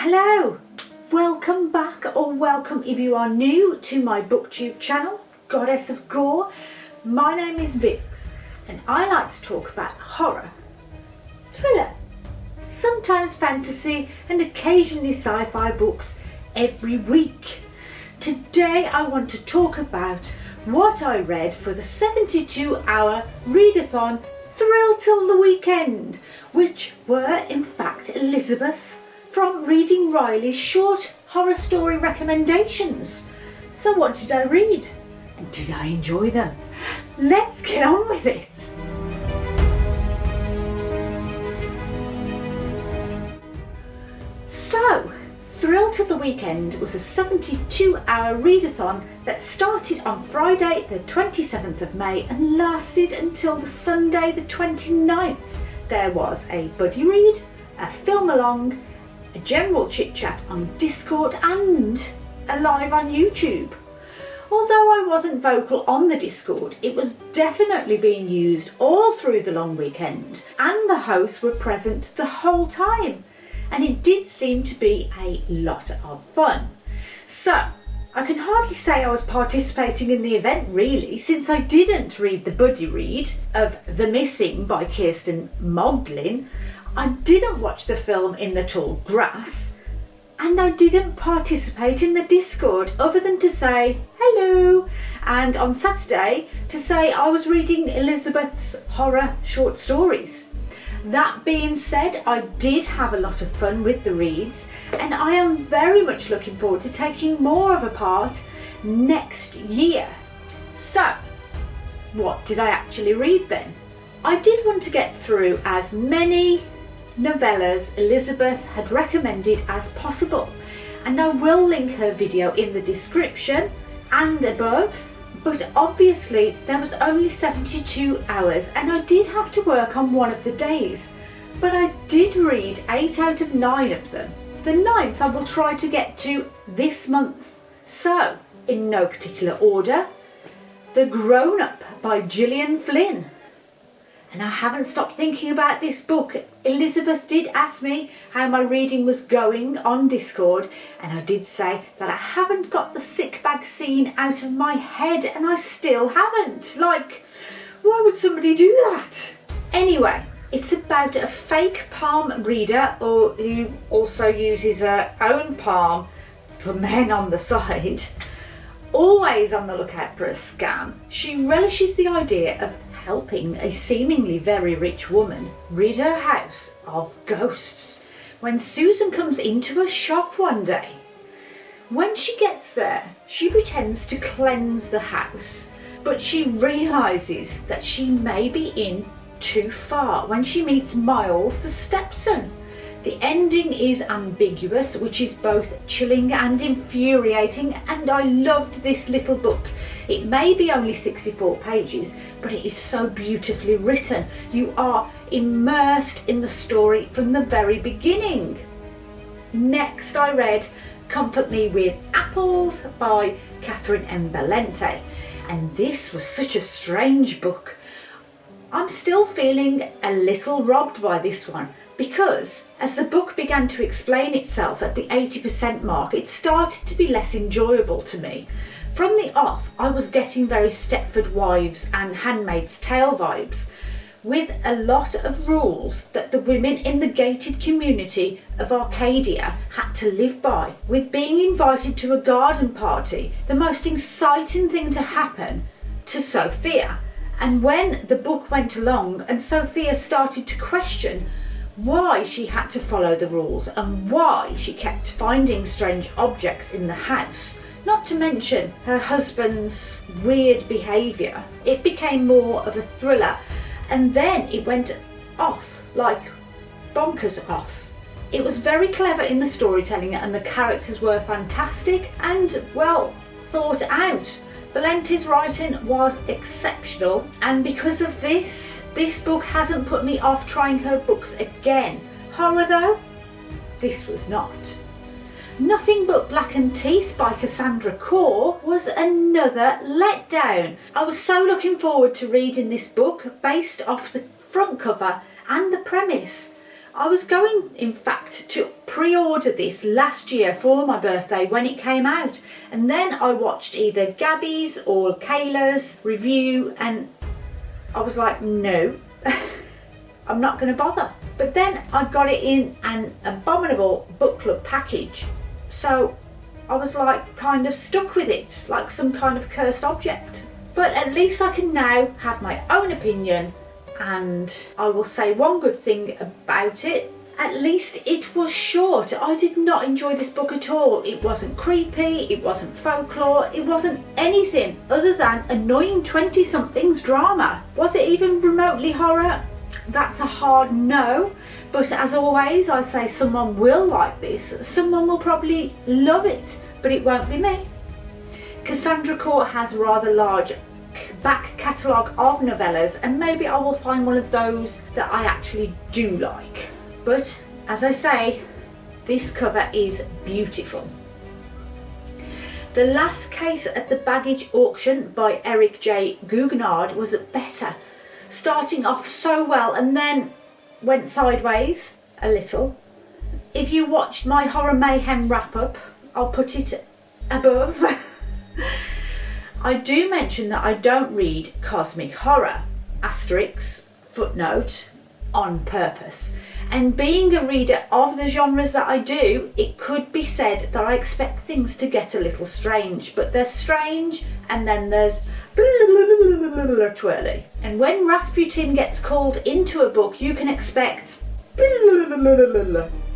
Hello, welcome back, or welcome if you are new to my booktube channel, Goddess of Gore. My name is Vix and I like to talk about horror, thriller, sometimes fantasy and occasionally sci-fi books every week. Today I want to talk about what I read for the 72-hour readathon Thrill Till the Weekend, which were in fact Elizabeth's from Reading Wryly's short horror story recommendations. So what did I read? And did I enjoy them? Let's get on with it. So, Thrill Till the Weekend was a 72-hour readathon that started on Friday the 27th of May and lasted until the Sunday the 29th. There was a buddy read, a film along, a general chit chat on Discord and a live on YouTube. Although I wasn't vocal on the Discord, it was definitely being used all through the long weekend and the hosts were present the whole time, and it did seem to be a lot of fun. So I can hardly say I was participating in the event really, since I didn't read the buddy read of The Missing by Kirsten Moglen. I didn't watch the film In the Tall Grass, and I didn't participate in the Discord other than to say hello, and on Saturday to say I was reading Elizabeth's horror short stories. That being said, I did have a lot of fun with the reads, and I am very much looking forward to taking more of a part next year. So, what did I actually read then? I did want to get through as many novellas Elizabeth had recommended as possible, and I will link her video in the description and above, but obviously there was only 72 hours and I did have to work on one of the days, but I did read 8 out of 9 of them. The 9th I will try to get to this month. So, in no particular order, The Grown Up by Gillian Flynn. And I haven't stopped thinking about this book. Elizabeth did ask me how my reading was going on Discord, and I did say that I haven't got the sick bag scene out of my head, and I still haven't. Like, why would somebody do that? Anyway, it's about a fake palm reader, or who also uses her own palm for men on the side. Always on the lookout for a scam, she relishes the idea of helping a seemingly very rich woman rid her house of ghosts when Susan comes into a shop one day. When she gets there, she pretends to cleanse the house, but she realises that she may be in too far when she meets Miles the stepson. The ending is ambiguous, which is both chilling and infuriating, and I loved this little book. It may be only 64 pages, but it is so beautifully written. You are immersed in the story from the very beginning. Next I read Comfort Me With Apples by Catherynne and Valente, and this was such a strange book. I'm still feeling a little robbed by this one, because as the book began to explain itself at the 80% mark, it started to be less enjoyable to me. From the off, I was getting very Stepford Wives and Handmaid's Tale vibes, with a lot of rules that the women in the gated community of Arcadia had to live by, with being invited to a garden party, the most exciting thing to happen to Sophia. And when the book went along and Sophia started to question why she had to follow the rules and why she kept finding strange objects in the house, not to mention her husband's weird behaviour, it became more of a thriller, and then it went off, like bonkers off. It was very clever in the storytelling and the characters were fantastic and well thought out. Valente's writing was exceptional, and because of this book hasn't put me off trying her books again. Horror though? This was not. Nothing But Blackened Teeth by Cassandra Khaw was another letdown. I was so looking forward to reading this book based off the front cover and the premise. I was going, in fact, to pre-order this last year for my birthday when it came out, and then I watched either Gabby's or Kayla's review and I was like, no, I'm not going to bother. But then I got it in an abominable book club package, so I was like kind of stuck with it, like some kind of cursed object. But at least I can now have my own opinion, and I will say one good thing about it. At least it was short. I did not enjoy this book at all. It wasn't creepy, it wasn't folklore, it wasn't anything other than annoying 20-somethings drama. Was it even remotely horror? That's a hard no. But as always, I say someone will like this, someone will probably love it, but it won't be me. Cassandra Khaw has rather large back catalogue of novellas, and maybe I will find one of those that I actually do like. But as I say, this cover is beautiful. The Last Case at the Baggage Auction by Eric Guignard was better, starting off so well and then went sideways a little. If you watched my Horror Mayhem wrap-up, I'll put it above. I do mention that I don't read cosmic horror, asterisk, footnote, on purpose. And being a reader of the genres that I do, it could be said that I expect things to get a little strange, but they're strange and then there's twirly. And when Rasputin gets called into a book, you can expect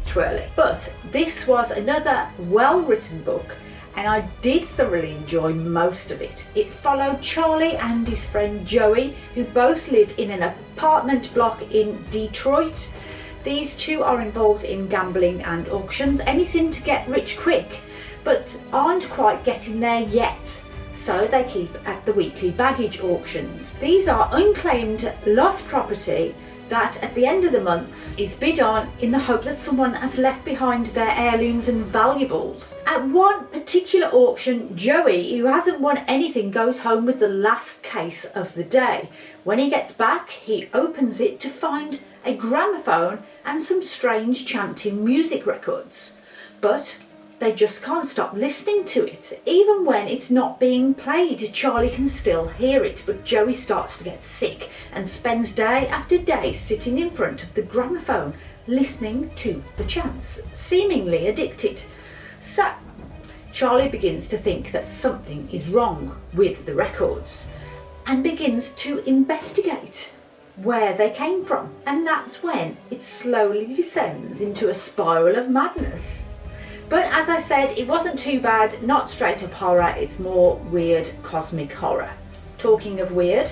twirly. But this was another well-written book, and I did thoroughly enjoy most of it. It followed Charlie and his friend Joey, who both live in an apartment block in Detroit. These two are involved in gambling and auctions, anything to get rich quick, but aren't quite getting there yet. So they keep at the weekly baggage auctions. These are unclaimed lost property that at the end of the month is bid on in the hope that someone has left behind their heirlooms and valuables. At one particular auction, Joey, who hasn't won anything, goes home with the last case of the day. When he gets back, he opens it to find a gramophone and some strange chanting music records. But they just can't stop listening to it. Even when it's not being played, Charlie can still hear it, but Joey starts to get sick and spends day after day sitting in front of the gramophone, listening to the chants, seemingly addicted. So Charlie begins to think that something is wrong with the records and begins to investigate where they came from. And that's when it slowly descends into a spiral of madness. But as I said, it wasn't too bad, not straight up horror, it's more weird cosmic horror. Talking of weird,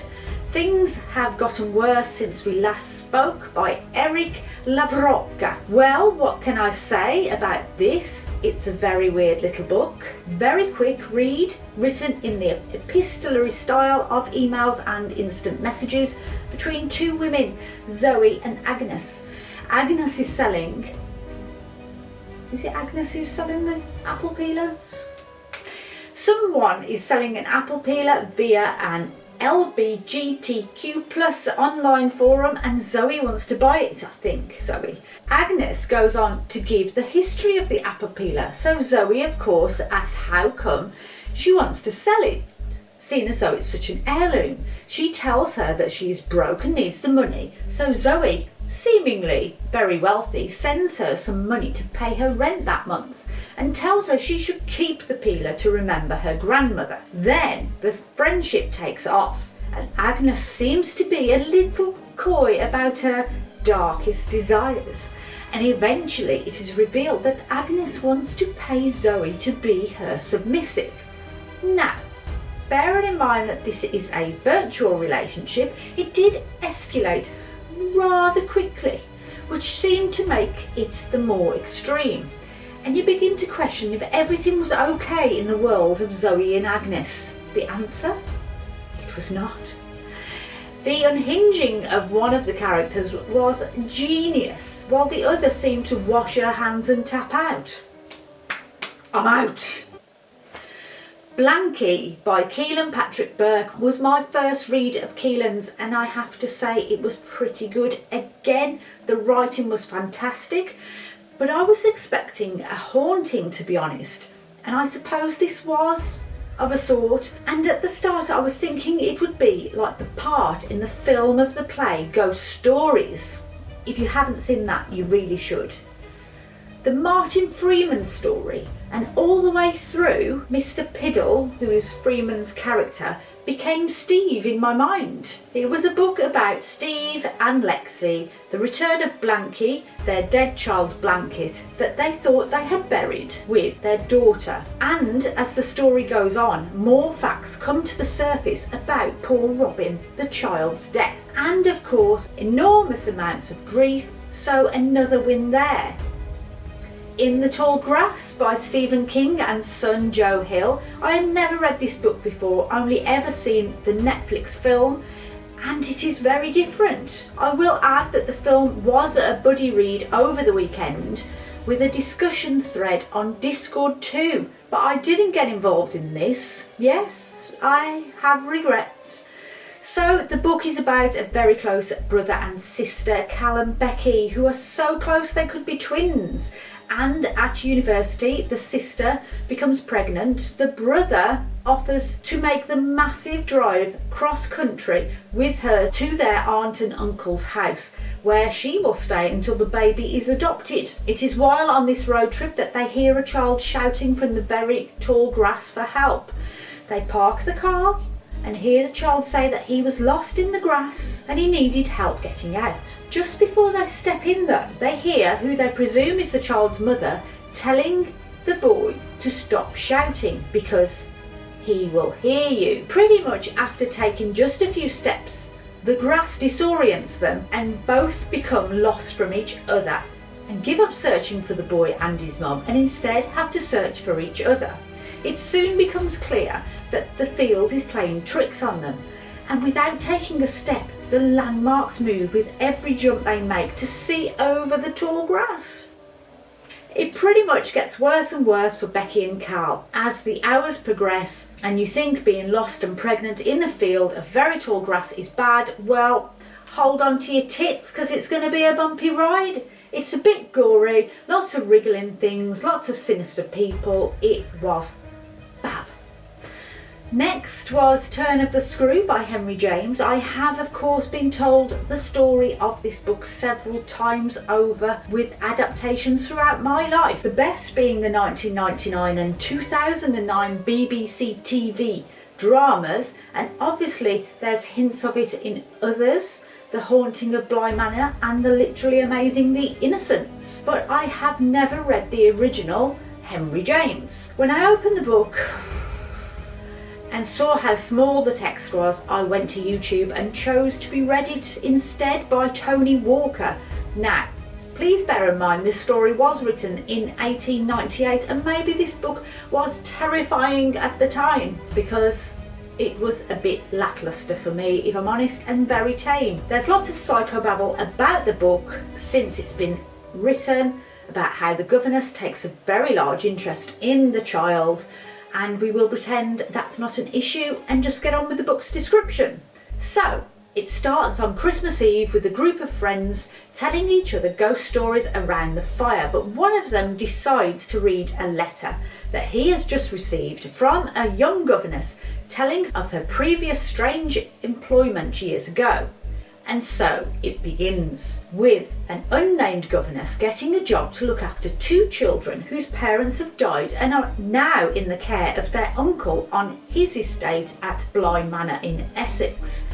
things have gotten worse since we last spoke. By Eric LaRocca. Well, what can I say about this? It's a very weird little book. Very quick read, written in the epistolary style of emails and instant messages between two women, Zoe and Agnes. Agnes is selling... Is it Agnes who's selling the apple peeler? Someone is selling an apple peeler via an LBGTQ plus online forum, and Zoe wants to buy it, I think, Zoe. Agnes goes on to give the history of the apple peeler, so Zoe of course asks how come she wants to sell it, seeing as though it's such an heirloom. She tells her that she is broke and needs the money, so Zoe, seemingly very wealthy, sends her some money to pay her rent that month and tells her she should keep the peeler to remember her grandmother. Then the friendship takes off and Agnes seems to be a little coy about her darkest desires, and eventually it is revealed that Agnes wants to pay Zoe to be her submissive. Now, bearing in mind that this is a virtual relationship, it did escalate rather quickly, which seemed to make it the more extreme, and you begin to question if everything was okay in the world of Zoe and Agnes. The answer? It was not. The unhinging of one of the characters was genius, while the other seemed to wash her hands and tap out. I'm out. Blanky by Kaelen Patrick Burke was my first read of Kaelen's, and I have to say it was pretty good. Again, the writing was fantastic, but I was expecting a haunting, to be honest, and I suppose this was of a sort. And at the start I was thinking it would be like the part in the film of the play Ghost Stories. If you haven't seen that, you really should. The Martin Freeman story, and all the way through, Mr. Piddle, who is Freeman's character, became Steve in my mind. It was a book about Steve and Lexi, the return of Blanky, their dead child's blanket that they thought they had buried, with their daughter. And as the story goes on, more facts come to the surface about poor Robin, the child's death. And of course, enormous amounts of grief, so another win there. In the Tall Grass by Stephen King and son Joe Hill. I had never read this book before, only ever seen the Netflix film, and it is very different. I will add that the film was a buddy read over the weekend with a discussion thread on Discord too, but I didn't get involved in this. Yes, I have regrets. So the book is about a very close brother and sister, Cal and Becky, who are so close they could be twins. And at university, the sister becomes pregnant. The brother offers to make the massive drive cross country with her to their aunt and uncle's house, where she will stay until the baby is adopted. It is while on this road trip that they hear a child shouting from the very tall grass for help. They park the car and hear the child say that he was lost in the grass and he needed help getting out. Just before they step in though, they hear who they presume is the child's mother telling the boy to stop shouting because he will hear you. Pretty much after taking just a few steps, the grass disorients them and both become lost from each other and give up searching for the boy and his mum and instead have to search for each other. It soon becomes clear that the field is playing tricks on them, and without taking a step, the landmarks move with every jump they make to see over the tall grass. It pretty much gets worse and worse for Becky and Cal as the hours progress, and you think being lost and pregnant in a field of very tall grass is bad. Well, hold on to your tits because it's going to be a bumpy ride. It's a bit gory, lots of wriggling things, lots of sinister people. It was fab. Next was Turn of the Screw by Henry James. I have of course been told the story of this book several times over with adaptations throughout my life. The best being the 1999 and 2009 BBC TV dramas, and obviously there's hints of it in others. The Haunting of Bly Manor and the literally amazing The Innocents. But I have never read the original Henry James. When I opened the book and saw how small the text was, I went to YouTube and chose to be read it instead by Tony Walker. Now, please bear in mind this story was written in 1898 and maybe this book was terrifying at the time because it was a bit lackluster for me, if I'm honest, and very tame. There's lots of psychobabble about the book since it's been written, about how the governess takes a very large interest in the child, and we will pretend that's not an issue and just get on with the book's description. So, it starts on Christmas Eve with a group of friends telling each other ghost stories around the fire, but one of them decides to read a letter that he has just received from a young governess telling of her previous strange employment years ago. And so it begins with an unnamed governess getting a job to look after two children whose parents have died and are now in the care of their uncle on his estate at Bly Manor in Essex.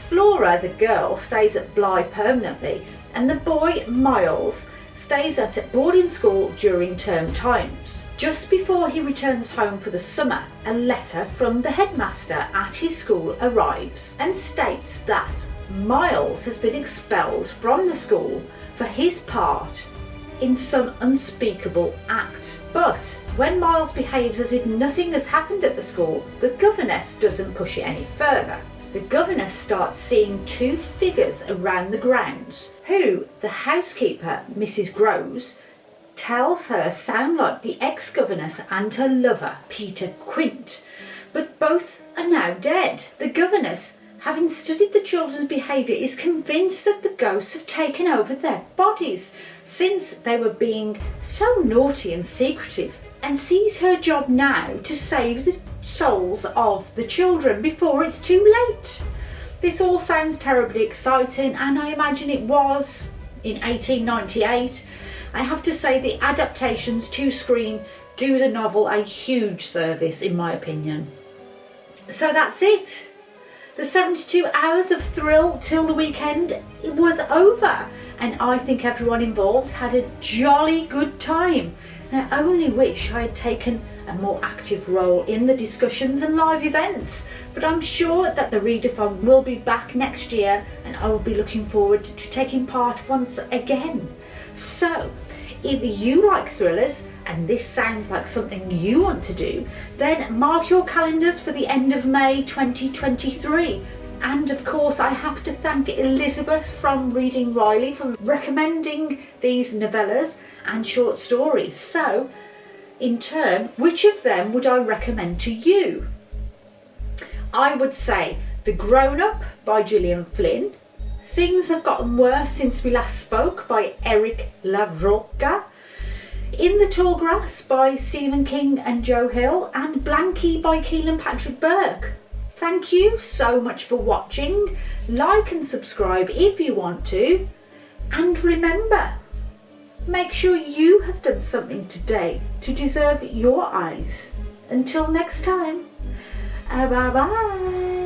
Flora, the girl, stays at Bly permanently, and the boy, Miles, stays at a boarding school during term times. Just before he returns home for the summer, a letter from the headmaster at his school arrives and states that Miles has been expelled from the school for his part in some unspeakable act. But when Miles behaves as if nothing has happened at the school, the governess doesn't push it any further. The governess starts seeing two figures around the grounds who the housekeeper, Mrs. Groves, tells her sound like the ex-governess and her lover, Peter Quint, but both are now dead. The governess, having studied the children's behaviour, is convinced that the ghosts have taken over their bodies since they were being so naughty and secretive, and sees her job now to save the souls of the children before it's too late. This all sounds terribly exciting, and I imagine it was in 1898. I have to say the adaptations to screen do the novel a huge service, in my opinion. So that's it. The 72 hours of thrill till the weekend was over, and I think everyone involved had a jolly good time. And I only wish I had taken a more active role in the discussions and live events, but I'm sure that the readathon will be back next year, and I will be looking forward to taking part once again. So if you like thrillers and this sounds like something you want to do, then mark your calendars for the end of May 2023. And of course I have to thank Elizabeth from Reading Wryly for recommending these novellas and short stories. So in turn, which of them would I recommend to you? I would say The Grown Up by Gillian Flynn, Things Have Gotten Worse Since We Last Spoke by Eric LaRocca, In the Tall Grass by Stephen King and Joe Hill, and Blanky by Kaelen Patrick Burke. Thank you so much for watching. Like and subscribe if you want to. And remember, make sure you have done something today to deserve your eyes. Until next time, bye bye.